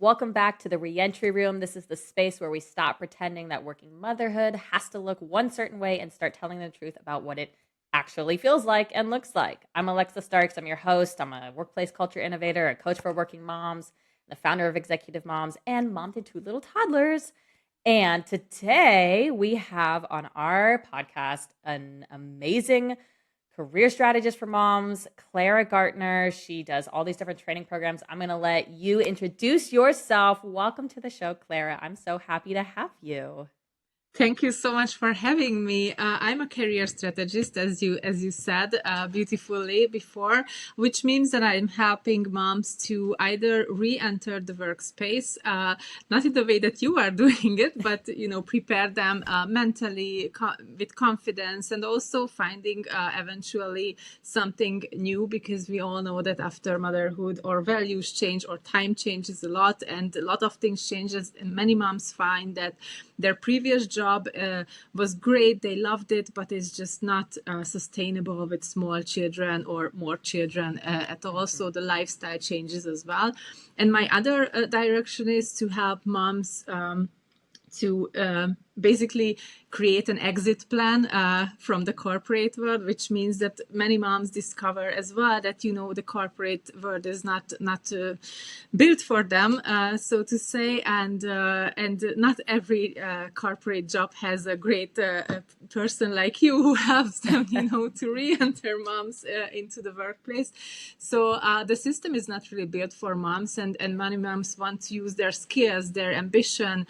Welcome back to the Reentry Room. This is the space where we stop pretending that working motherhood has to look one certain way and start telling the truth about what it actually feels like and looks like. I'm Alexa Starks. I'm your host. I'm a workplace culture innovator, a coach for working moms, the founder of Executive Moms, and mom to two little toddlers. And today we have on our podcast an amazing career strategist for moms, Klara Ganter. She does all these different training programs. I'm going to let you introduce yourself. Welcome to the show, Klara. I'm so happy to have you. Thank you so much for having me. I'm a career strategist, as you said beautifully before, which means that I'm helping moms to either re-enter the workspace, not in the way that you are doing it, but prepare them mentally with confidence, and also finding eventually something new, because we all know that after motherhood, our values change, or time changes a lot, and a lot of things changes. And many moms find that their previous job was great, they loved it, but it's just not sustainable with small children or more children at all. So the lifestyle changes as well. And my other direction is to help moms to basically create an exit plan from the corporate world, which means that many moms discover as well that the corporate world is not built for them, so to say, and not every corporate job has a great person like you who helps them to re-enter moms into the workplace. So the system is not really built for moms, and many moms want to use their skills, their ambition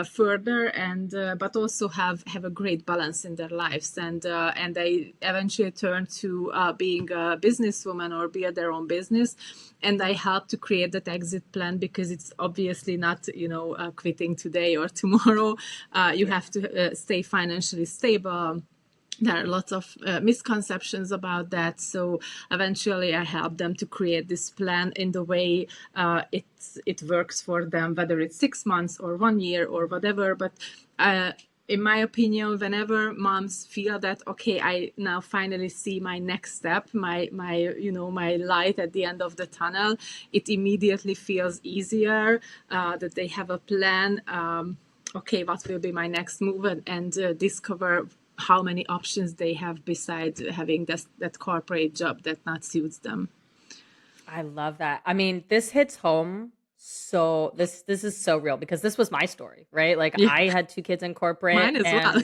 further, and but also have a great balance in their lives, and they eventually turn to being a businesswoman or build their own business. And I help to create that exit plan, because it's obviously not quitting today or tomorrow. You have to stay financially stable. There are lots of misconceptions about that. So eventually I help them to create this plan in the way it works for them, whether it's 6 months or 1 year or whatever. But in my opinion, whenever moms feel that, okay, I now finally see my next step, my light at the end of the tunnel, it immediately feels easier that they have a plan. Okay, what will be my next move, and discover how many options they have besides having that corporate job that not suits them. I love that. I mean, this hits home. So this is so real, because this was my story, right? Like, Yeah, I had two kids in corporate, mine as well.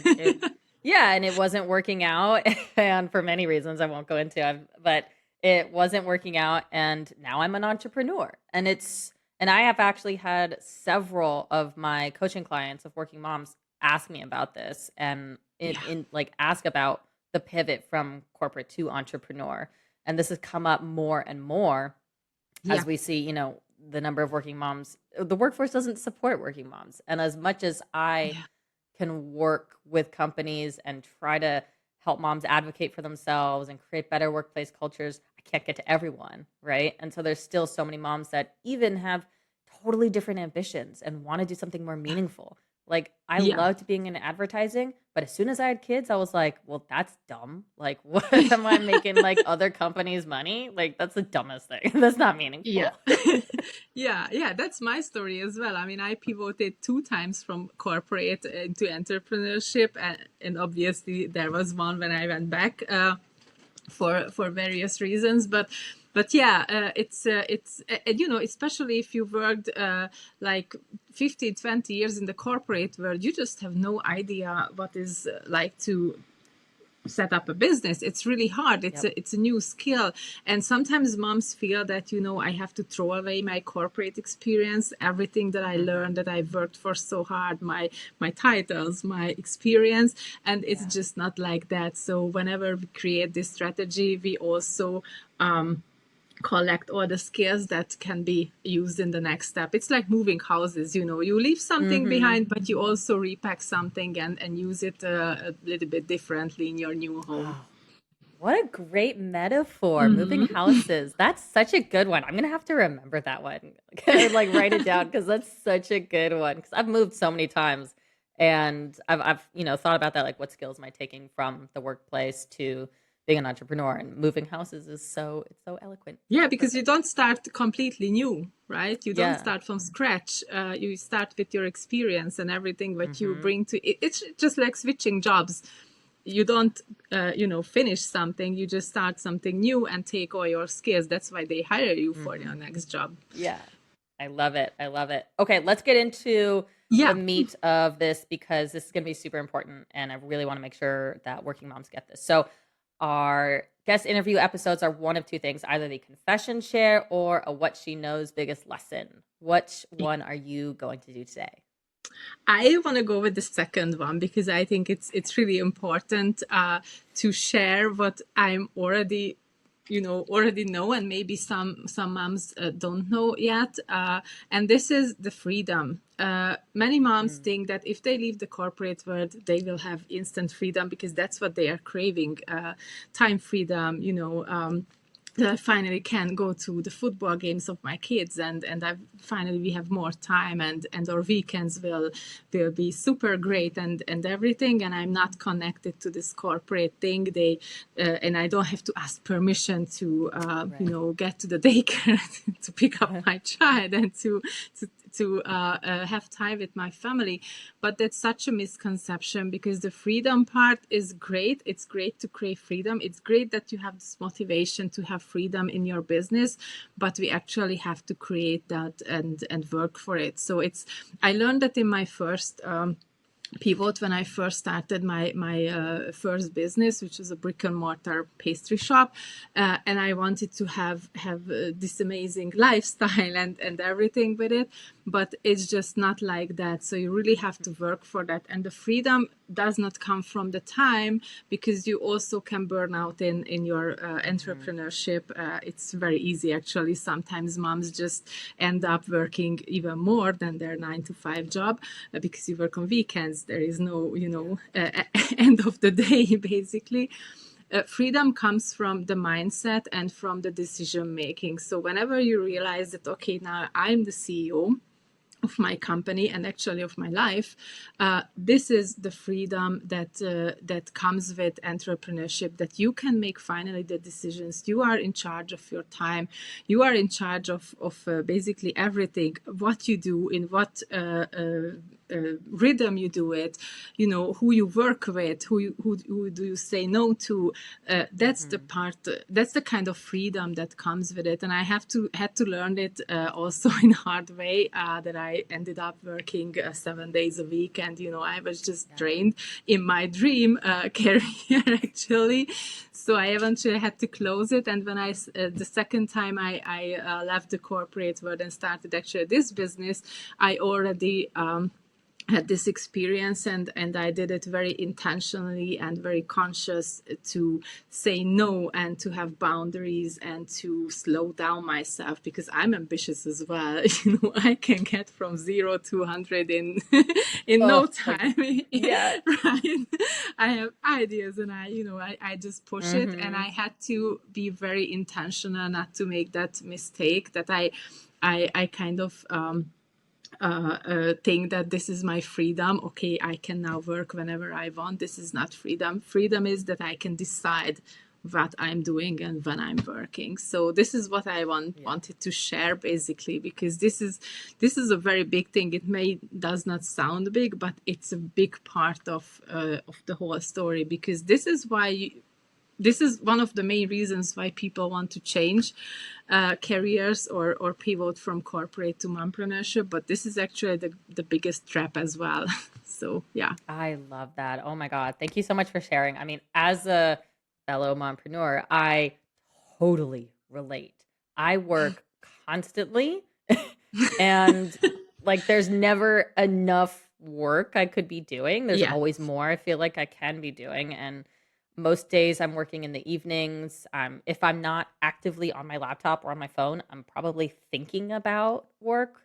and it wasn't working out, and for many reasons I won't go into, but it wasn't working out, and now I'm an entrepreneur. And I have actually had several of my coaching clients of working moms ask me about this, and Yeah, like ask about the pivot from corporate to entrepreneur. And this has come up more and more yeah, as we see, the number of working moms. The workforce doesn't support working moms. And as much as I yeah, can work with companies and try to help moms advocate for themselves and create better workplace cultures, I can't get to everyone, right? And so there's still so many moms that even have totally different ambitions and want to do something more meaningful. Like, I yeah. loved being in advertising, but as soon as I had kids, I was like, well, that's dumb. Like, what am I making, like, other companies money? Like, that's the dumbest thing. That's not Yeah. meaningful. Yeah, that's my story as well. I mean, I pivoted 2 times from corporate into entrepreneurship, and obviously there was one when I went back for various reasons. But yeah, it's especially if you worked like 15, 20 years in the corporate world, you just have no idea what is like to set up a business. It's really hard. Yep. It's a new skill, and sometimes moms feel that I have to throw away my corporate experience, everything that I Hmm. learned, that I worked for so hard, my titles, my experience, and it's Yeah. just not like that. So whenever we create this strategy, we also collect all the skills that can be used in the next step. It's like moving houses, you leave something Hmm. behind, but you also repack something and use it a little bit differently in your new home. Oh, what a great metaphor. Moving houses. That's such a good one. I'm gonna have to remember that one. Like, write it down, because that's such a good one. Because I've moved so many times, and I've thought about that. Like, what skills am I taking from the workplace to being an entrepreneur, and moving houses is it's so eloquent. Yeah, So because you perfect. don't start completely new, right? You don't Yeah. start from scratch. You start with your experience and everything that you Hmm. bring to it. It's just like switching jobs. You don't, finish something. You just start something new and take all your skills. That's why they hire you for your Hmm. next job. Yeah. I love it. I love it. Okay, let's get into the Yeah. meat of this because this is going to be super important. And I really want to make sure that working moms get this. So, our guest interview episodes are one of two things, either the confession share or a what she knows biggest lesson. Which one are you going to do today? I want to go with the second one because I think it's really important to share what I'm already know, and maybe some moms don't know yet. And this is the freedom. Many moms Mm, think that if they leave the corporate world, they will have instant freedom because that's what they are craving. Time freedom, that I finally can go to the football games of my kids, and I finally we have more time, and our weekends will be super great, and everything, and I'm not connected to this corporate thing. And I don't have to ask permission to right. get to the daycare to pick up my child, and to have time with my family. But that's such a misconception because the freedom part is great. It's great to crave freedom. It's great that you have this motivation to have freedom in your business, but we actually have to create that and work for it. So I learned that in my first pivot when I first started my first business, which was a brick and mortar pastry shop, and I wanted to have this amazing lifestyle and everything with it, but it's just not like that. So you really have to work for that, and the freedom does not come from the time because you also can burn out in your Hmm. entrepreneurship. It's very easy actually. Sometimes moms just end up working even more than their 9 to 5 job because you work on weekends. There is no, Yeah. end of the day basically. Freedom comes from the mindset and from the decision making. So whenever you realize that, okay, now I'm the CEO of my company and actually of my life, this is the freedom that comes with entrepreneurship, that you can make finally the decisions. You are in charge of your time. You are in charge of basically everything, what you do, in what rhythm you do it, who you work with, who do you say no to. That's the Hmm. part, that's the kind of freedom that comes with it. And I had to learn it also in a hard way, that I ended up working 7 days a week, and I was just Yeah. drained in my dream career actually. So I eventually had to close it. And when the second time I left the corporate world and started actually this business, I already had this experience, and I did it very intentionally and very conscious to say no and to have boundaries and to slow down myself because I'm ambitious as well. I can get from 0 to 100 in in no Oh my time. God. Yeah. Right? I have ideas, and I just push it, and I Hmm. had to be very intentional not to make that mistake that I kind of think that this is my freedom. Okay, I can now work whenever I want. This is not freedom. Freedom is that I can decide what I'm doing and when I'm working. So this is what I Yeah. wanted to share basically, because this is a very big thing. It may does not sound big, but it's a big part of the whole story, because this is one of the main reasons why people want to change careers or pivot from corporate to mompreneurship. But this is actually the biggest trap as well. So, yeah. I love that. Oh my God. Thank you so much for sharing. I mean, as a fellow mompreneur, I totally relate. I work constantly and like there's never enough work I could be doing. There's Yeah. always more I feel like I can be doing. And most days I'm working in the evenings. If I'm not actively on my laptop or on my phone, I'm probably thinking about work,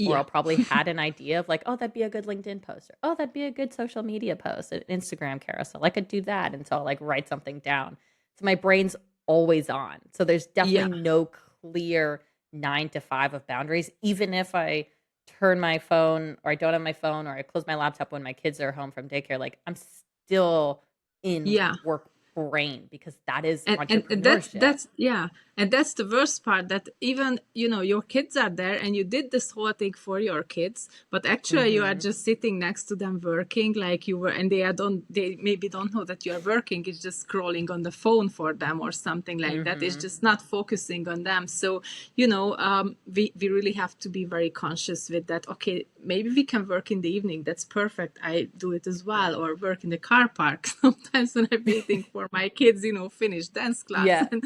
or Yeah. I'll probably had an idea of like, oh, that'd be a good LinkedIn post, or oh, that'd be a good social media post, an Instagram carousel. I could do that. And so I'll like write something down. So my brain's always on. So there's definitely Yeah. no clear 9 to 5 of boundaries. Even if I turn my phone or I don't have my phone or I close my laptop when my kids are home from daycare, like I'm still in Yeah. work brain, because that is And entrepreneurship. that's yeah, and that's the worst part, that even your kids are there and you did this whole thing for your kids, but actually you are Hmm. just sitting next to them working like you were, and they maybe don't know that you are working. It's just scrolling on the phone for them or something like that. It's Hmm. just not focusing on them. So we really have to be very conscious with that. Okay, maybe we can work in the evening. That's perfect. I do it as well, Yeah. or work in the car park sometimes when I'm waiting for my kids, finish dance class Yeah. and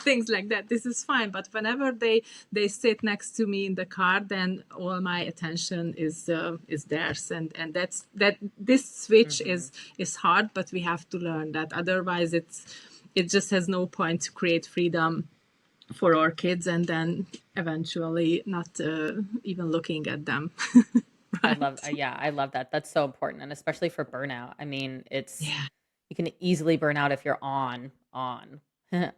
things like that. This is fine. But whenever they sit next to me in the car, then all my attention is theirs, and that this switch Hmm. is hard, but we have to learn that. Otherwise, it just has no point to create freedom for our kids and then eventually not even looking at them. I love, Right? yeah, I love that. That's so important. And especially for burnout. I mean, Yeah. you can easily burn out if you're on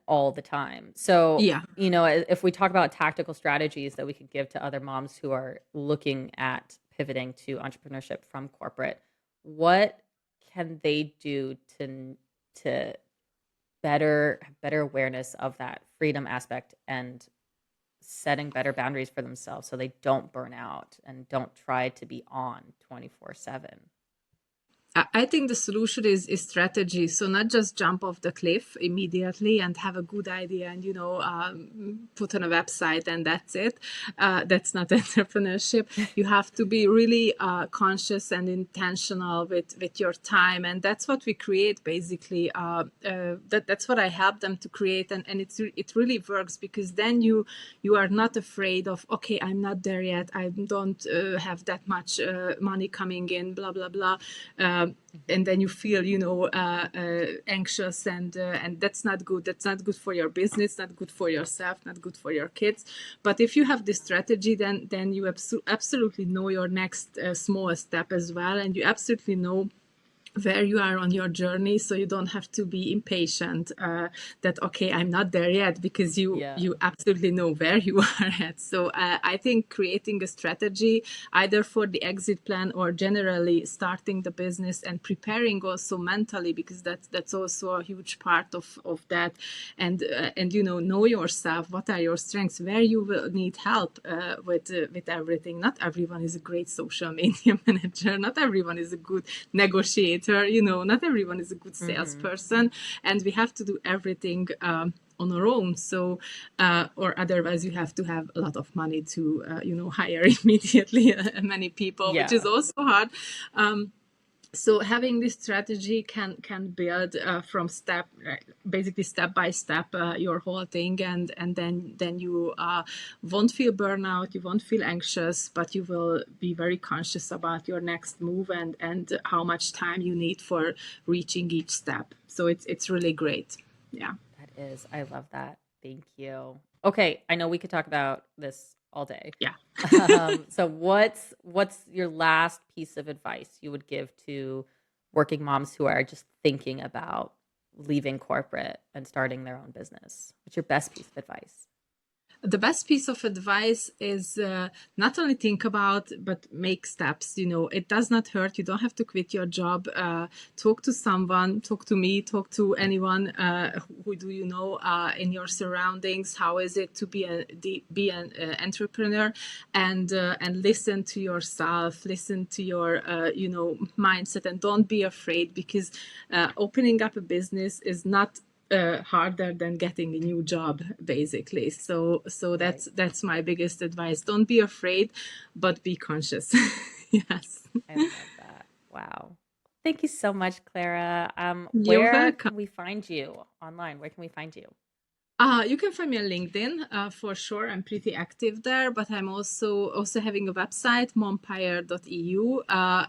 all the time. So, Yeah. if we talk about tactical strategies that we could give to other moms who are looking at pivoting to entrepreneurship from corporate, what can they do to have better awareness of that freedom aspect and setting better boundaries for themselves so they don't burn out and don't try to be on 24/7? I think the solution is strategy. So not just jump off the cliff immediately and have a good idea and put on a website and that's it. That's not entrepreneurship. You have to be really conscious and intentional with your time, and that's what we create basically. That's what I help them to create, and it really works, because then you are not afraid of, okay, I'm not there yet. I don't have that much money coming in. Blah blah blah. And then you feel anxious, and that's not good. That's not good for your business, not good for yourself, not good for your kids. But if you have this strategy, then you absolutely know your next small step as well, and you absolutely know where you are on your journey, so you don't have to be impatient that, okay, I'm not there yet, because you Yeah. you absolutely know where you are at. So I think creating a strategy either for the exit plan or generally starting the business and preparing also mentally, because that's also a huge part of that, and know yourself, what are your strengths, where you will need help with everything. Not everyone is a great social media manager, not everyone is a good negotiator, not everyone is a good Hmm. salesperson, and we have to do everything on our own. So or otherwise you have to have a lot of money to hire immediately many people, which is Yeah. also hard. So having this strategy can build from basically step by step, your whole thing, and then you won't feel burnout, you won't feel anxious, but you will be very conscious about your next move and how much time you need for reaching each step. So it's really great. Yeah. That is, I love that. Thank you. Okay, I know we could talk about this all day. Yeah. So what's your last piece of advice you would give to working moms who are just thinking about leaving corporate and starting their own business? What's your best piece of advice? The best piece of advice is not only think about, but make steps. It does not hurt. You don't have to quit your job. Talk to someone, talk to me, talk to anyone who do you know in your surroundings. How is it to be an entrepreneur, and listen to yourself, listen to your mindset, and don't be afraid, because opening up a business is not harder than getting a new job, basically. So Right. that's my biggest advice. Don't be afraid, but be conscious. Yes. I love that. Wow. Thank you so much, Clara. You're Where welcome. can we find you online? Where can we find you? You can find me on LinkedIn for sure. I'm pretty active there, but I'm also having a website, mompire.eu.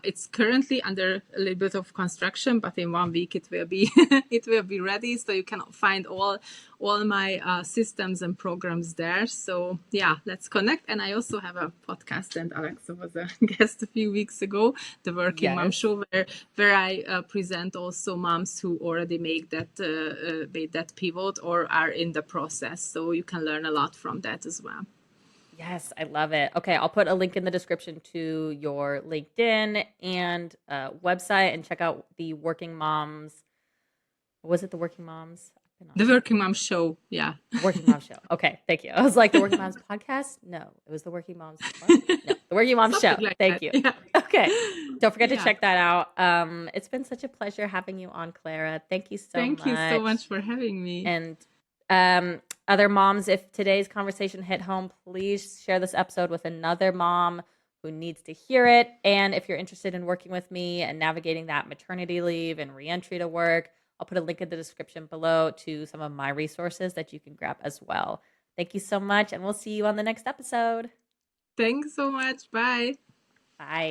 It's currently under a little bit of construction, but in 1 week it will be it will be ready. So you can find all my systems and programs there. So yeah, let's connect. And I also have a podcast, and Alexa was a guest a few weeks ago, the Working Mom Yes. Show, where I present also moms who already made that pivot or are in the process. So you can learn a lot from that as well. Yes, I love it. Okay, I'll put a link in the description to your LinkedIn and website, and check out the Working Moms Was it the Working Moms? I've been on The Working Mom Show. Yeah. Working Moms Show. Okay, thank you. I was like, the Working Moms podcast? No, it was the Working Moms. What? No, the Working Moms Show. Something like Thank that. you. Yeah. Okay, don't forget to Yeah. check that out. It's been such a pleasure having you on, Klara. Thank you so Thank much. you so much for having me. And other moms, if today's conversation hit home, please share this episode with another mom who needs to hear it. And if you're interested in working with me and navigating that maternity leave and reentry to work, I'll put a link in the description below to some of my resources that you can grab as well. Thank you so much, and we'll see you on the next episode. Thanks so much. Bye. Bye.